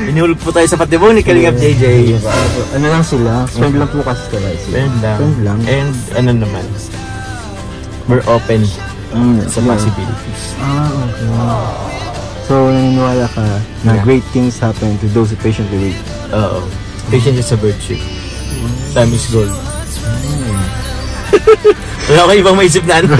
Inihulog po tayo sa patibong ni Kalingap JJ. Ano lang sila? Friend lang po kasi sila. Friend lang. And ano naman, we're open sa possibilities. Okay. So, naniniwala ka na great things happen to those who patiently wait. Oo. Patience is a virtue. Time is gold. Wala ko ibang maisip na ano.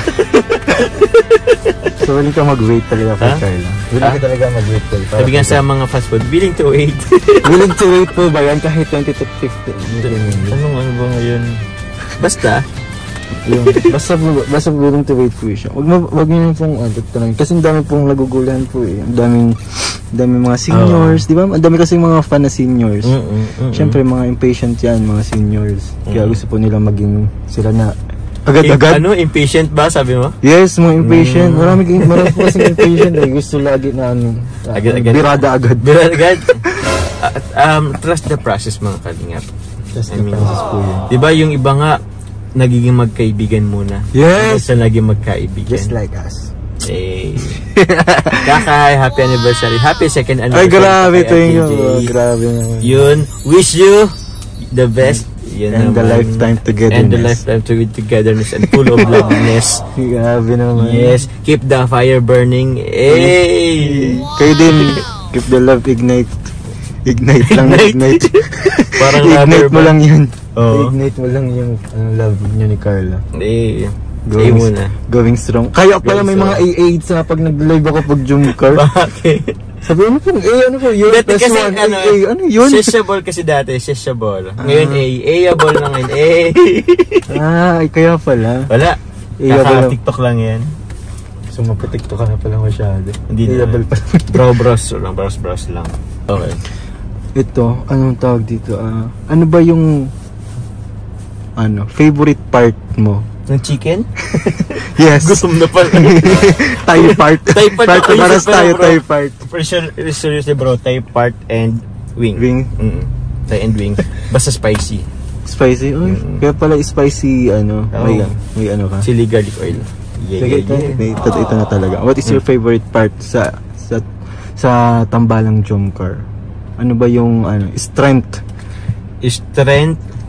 So, willing ka mag-wait talaga for Carla? Willing ka talaga mag-wait po? Sabi nga sa mga fast food, willing to wait. Willing to wait po ba yan kahit 20 to 50? Ano ba ngayon? Basta willing to wait po siya. Wag niyo pong tanongin. Kasi ang dami pong naguguluhan po eh. Ang daming mga seniors, di ba? Ang dami kasi mga fan na seniors. Siyempre mga impatient yan, mga seniors. Kaya gusto po nila maging sila na agad-agad. Ano? Impatient ba? Sabi mo? Yes, mga impatient. Marami po kasing impatient eh. Gusto lagi na agad-agad. Birada agad. Trust the process mga kalingap. Trust the process po yun. Di ba yung iba nga, nagiging magkaibigan muna. Yes! Sa naging magkaibigan. Just like us. Eh. Kakay, happy anniversary. Happy second anniversary. Ay, grabe ito yun. Grabe naman. Yun, wish you the best. Yun and naman. The lifetime togetherness. And the lifetime togetherness and full of loveliness. Grabe naman. Yes, keep the fire burning. Hey! Kayo din, keep the love ignite. Ignite lang. Ignite. Parang ignite mo lang yun. Oh. Ignite mo lang yung love niyo ni Carla. Going strong. Kaya pala may mga AA sa pag nag-live ako pag Jumcar. Bakit? Sabi ano po, ano po yun? Dati kasi ano yun? Sociable kasi dati, sociable. Ngayon AA-able na ngayon. Ay, kaya pala. Wala. Kaka-TikTok lang yan. So magpa-TikTok ka na pala masyado. Hindi na. Browse lang. Okay. Ito, anong tawag dito? Ano ba yung favorite part mo? Ng chicken? Yes. Gutom na pala. Thai part. Thai part. Paras tayo, Thai part. For sure, seriously bro, Thai part and wing. Thai and wing. Basta spicy. Spicy? Uy, kaya pala spicy, may ano ka? Chili garlic oil. Ito na talaga. What is your favorite part sa Tambalang Jomcar? Ano ba yung strength? Strength?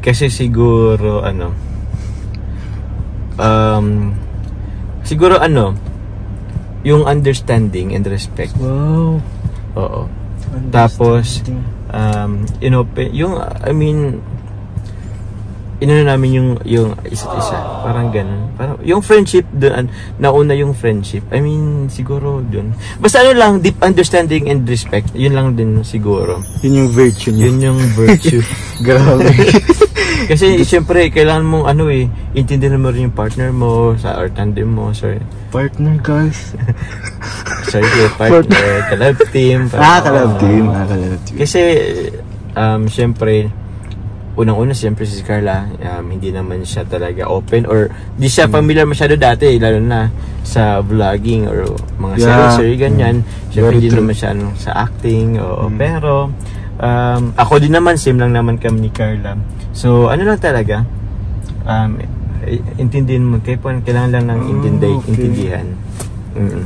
Kasi siguro yung understanding and respect. Wow. Oo. Tapos namin yung isa't isa. Parang ganun. Parang yung friendship doon, nauna yung friendship. Siguro doon. Basta deep understanding and respect. Yun lang din siguro. Yun yung virtue niya. Yun yung virtue. Grabe. Kasi siyempre, kailangan mong intindihan mo rin yung partner mo, or tandem mo, sorry. Partner, guys. Sorry, partner, kalab team. Kalab team. Kasi, siyempre, unang-una, siyempre si Carla, hindi naman siya talaga open or di siya familiar masyado dati, lalo na sa vlogging or mga seriously, ganyan. Siyempre, hindi naman siya sa acting, pero, ako din naman, same lang naman kami ni Carla. So, lang talaga, intindihin mo, kailangan lang ng intindihan.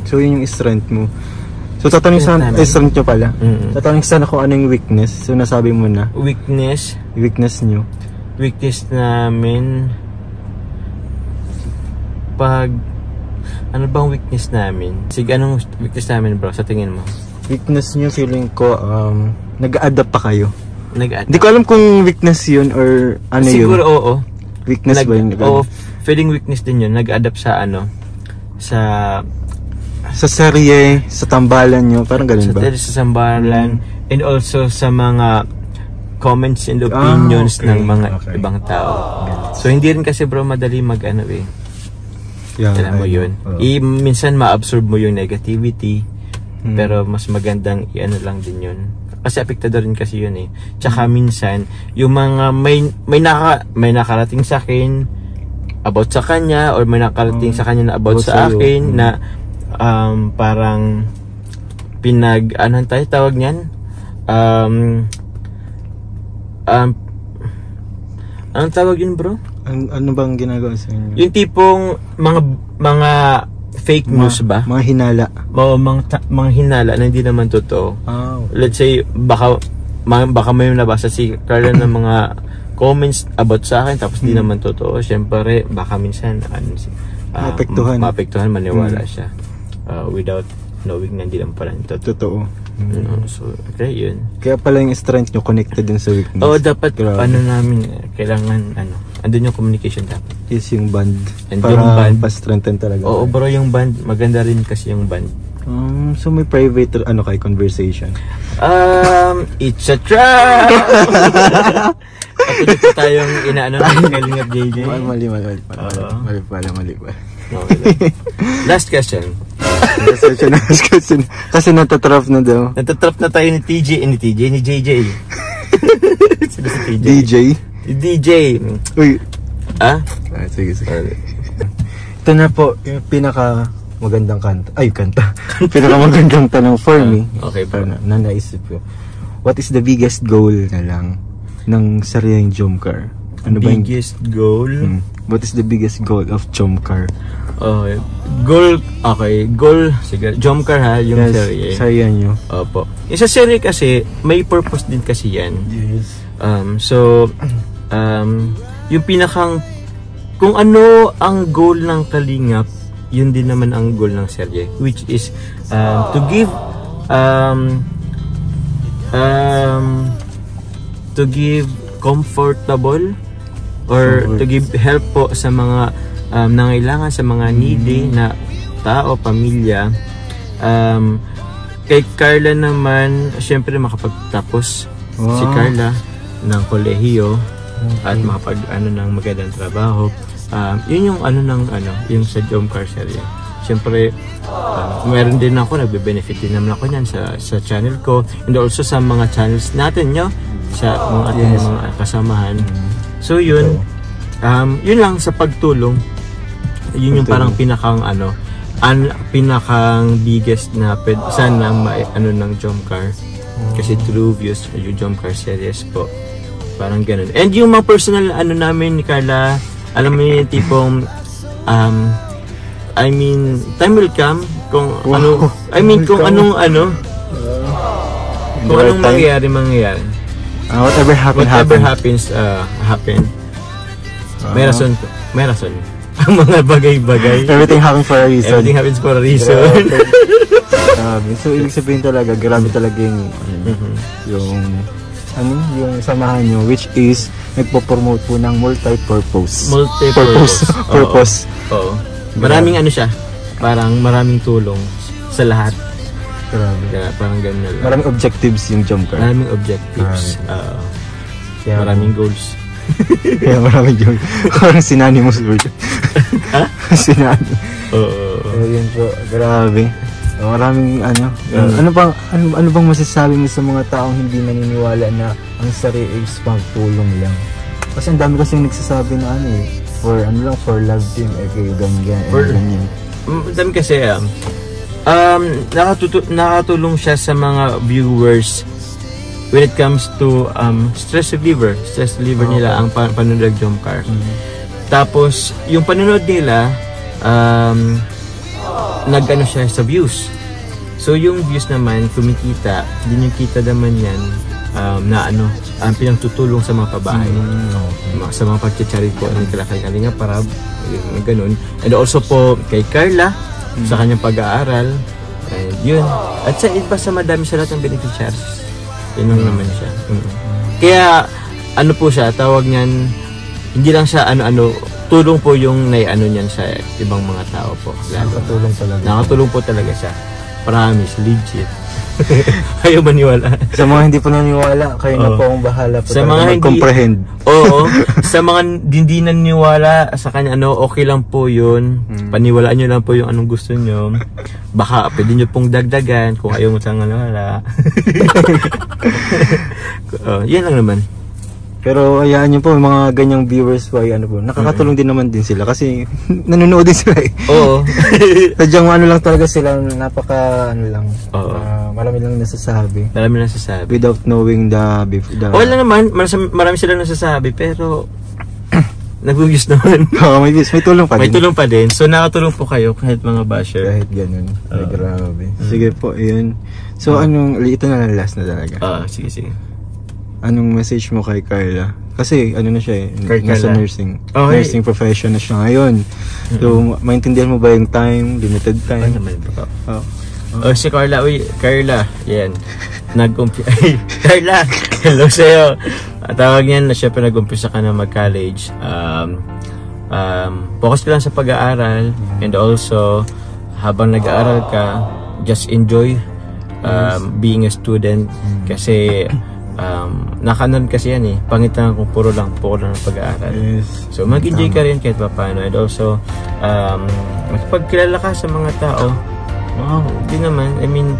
So, yun yung strength mo. So, tatanungin sana, strength nyo pala. Tatanungin sana kung ano yung weakness. So, nasabi mo na. Weakness nyo. Weakness namin, ano bang weakness namin? Sige, anong weakness namin bro, sa tingin mo? Weakness nyo, feeling ko, nag-a-adapt pa kayo. Nag-adapt? Di ko alam kung weakness yun or ano yun. Siguro, oo. Weakness ba yun? Oo, feeling weakness din yun. Nag-adapt sa sa serye, sa tambalan nyo, parang ganun ba? Sa tambalan, and also sa mga comments and opinions ng mga ibang tao. So, hindi rin kasi bro, madali alam mo yun. Minsan ma-absorb mo yung negativity, pero mas magandang lang din yun. Kasi apektado rin kasi yun eh. Tsaka minsan, yung mga may nakarating sa akin about sa kanya, or may nakarating sa kanya na about sa akin, na parang anong tawag niyan? Anong tawag yun bro? Ano bang ginagawa sa inyo? Yung tipong mga fake news ba? Mga hinala. Oo, mga hinala na hindi naman totoo. Let's say, baka may nabasa si Carla ng mga comments about sa akin tapos di naman totoo. Siyempre, baka minsan maapektuhan, maniwala siya without knowing na hindi naman pala totoo. So, okay, yun. Kaya pala yung strength nyo connected din sa weakness. Oo, dapat namin, kailangan, andun yung communication dapat. Is yung band. And para yung band, pa-strengthen talaga. Oo, bro, yung band, maganda rin kasi yung band. So may private, conversation? It's a trap! Patuloy po tayong inaano ng Kalingap JJ. Mali pala. Okay. Last question. Last question. Kasi natatrap na daw. Natatrap na tayo ni JJ. Sino si TJ? DJ. Uy. Sige. Ito na po, yung pinaka magandang kanta. Pinaka magandang tanong for me. Okay, bro. Na naisip ko. What is the biggest goal na lang ng sariling Jomcar? Biggest goal? What is the biggest goal of Jomcar? Goal, sige, Jomcar ha, yung serye. Serye nyo. Opo. Yung sa serye kasi, may purpose din kasi yan. Yes. Yung pinakang, kung ano ang goal ng Kalingap, yun din naman ang goal ng serye. Which is, to give comfortable or to give help po sa mga nangailangan, sa mga needy na tao, pamilya. Kay Carla naman, syempre makapagtapos si Carla ng kolehiyo at ng magandang trabaho. Yun yung yung sa Jomcar serye. Syempre, meron din ako, nagbe-benefit din naman ako niyan sa channel ko and also sa mga channels natin, sa mga ating mga kasamahan. So yun, yun lang sa pagtulong. Yun yung parang pinakang pinakang biggest na sana ng Jomcar. Kasi through views yung Jomcar series po. Parang ganun. And yung mga personal namin ni Carla, alam mo yung tipong time will come kung kung anong mangyayari. Whatever happens, happen. May rason. Ang mga bagay-bagay. Everything happens for a reason. So, ibig sabihin talaga, grabe talaga yung samahan nyo, which is, nagpo-promote po ng multi-purpose. Purpose. Oo. Maraming siya. Parang maraming tulong sa lahat. Grabe. Kaya parang ganun lang. Maraming objectives yung Jomcar. Maraming objectives. Maraming goals. Kaya maraming goals. Parang sinanimous word. Ha? Sinanimous. Oo. Yun po. Grabe. Maraming ano bang masasabi mo sa mga taong hindi naniniwala na ang sarili is pagtulong lang? Kasi ang dami kasing nagsasabi na for love team, ganyan. Dami kasi nakatulong siya sa mga viewers when it comes to stress reliever nila ang panonood ng Jomcar. Tapos yung panonood nila nag-ano siya sa views. So yung views naman kumikita, din yung kita naman yan pinagtutulong sa mga pabahay, sa mga pagchicharity po ng Kalingap para ganun. And also po kay Carla sa kanyang pag-aaral, and yun. At sa iba sa madami sa lahat ng beneficiaries, yun lang naman siya. Kaya po siya, tawag niyan, hindi lang siya tulong po yung niyan sa ibang mga tao po. Nakatulong po talaga siya. Promise, legit. Ayaw maniwala. Sa mga hindi po naniwala, kayo na po ang bahala po sa mga mag-comprehend. Oo. Sa mga hindi naniwala sa kanya, okay lang po yun. Paniwalaan nyo lang po yung anong gusto nyo. Baka pwede nyo pong dagdagan kung ayaw mo sa naniwala. Yan lang naman. Pero hayaan nyo po, mga ganyang viewers po, nakakatulong din naman din sila kasi nanonood din sila eh. Oo. Sadyang lang talaga sila, marami lang nasasabi. Without knowing the wala naman, marami silang nasasabi pero nag-views naman. Oo, may views. May tulong pa din. May tulong pa din. So, nakatulong po kayo kahit mga basher. Kahit ganun. Ay, grabe. Sige po, yun. So, ito na lang last na talaga. Sige. Anong message mo kay Carla? Kasi, ano na siya nasa nursing. Okay. Nursing profession na siya ngayon. So, maintindihan mo ba yung time? Limited time? Ano naman ba? Si Carla. Carla. Yan. Carla! Hello sa'yo. Tawag niyan na syempre nag-umpisa ka na mag-college. Focus ka lang sa pag-aaral and also habang nag-aaral ka, just enjoy being a student kasi nakanan kasi yan pangitan kung puro lang ng pag-aaral. So mag-enjoy ka rin kahit paano and also magpagkilala ka sa mga tao. Hindi naman, I mean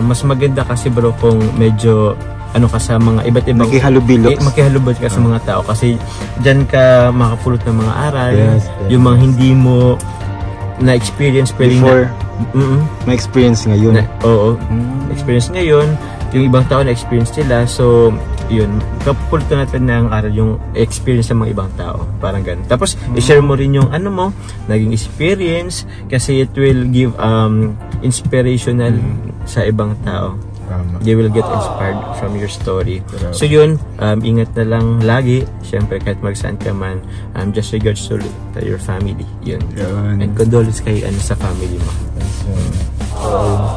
mas maganda kasi bro kung medyo ka sa mga iba't ibang makihalubilo ka sa mga tao kasi diyan ka makapulot ng mga aral, yung mga hindi mo na-experience before may experience ngayon. Experience ngayon, yung ibang tao na-experience nila, so yun, kapulot natin ng aral yung experience ng mga ibang tao, parang ganun. Tapos i-share mo rin yung naging experience kasi it will give inspirational sa ibang tao. They will get inspired from your story. So yun, ingat na lang lagi. Siyempre kahit magsaan ka man, just regards to your family. Yun. And condolence kay sa family mo.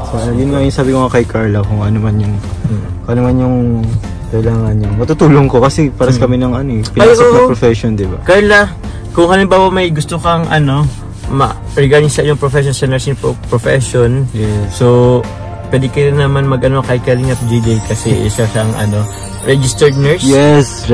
So yun nga yung sabi ko nga kay Carla, kung ano man yung kailangan niya. Matutulong ko kasi paras kami ng pinasok na profession, di ba? Carla, kung halimbawa may gusto kang regarding sa iyong profession, sa nursing profession, so pwede kayo naman mag kay Kalingap JJ kasi isa siyang registered nurse. Yes,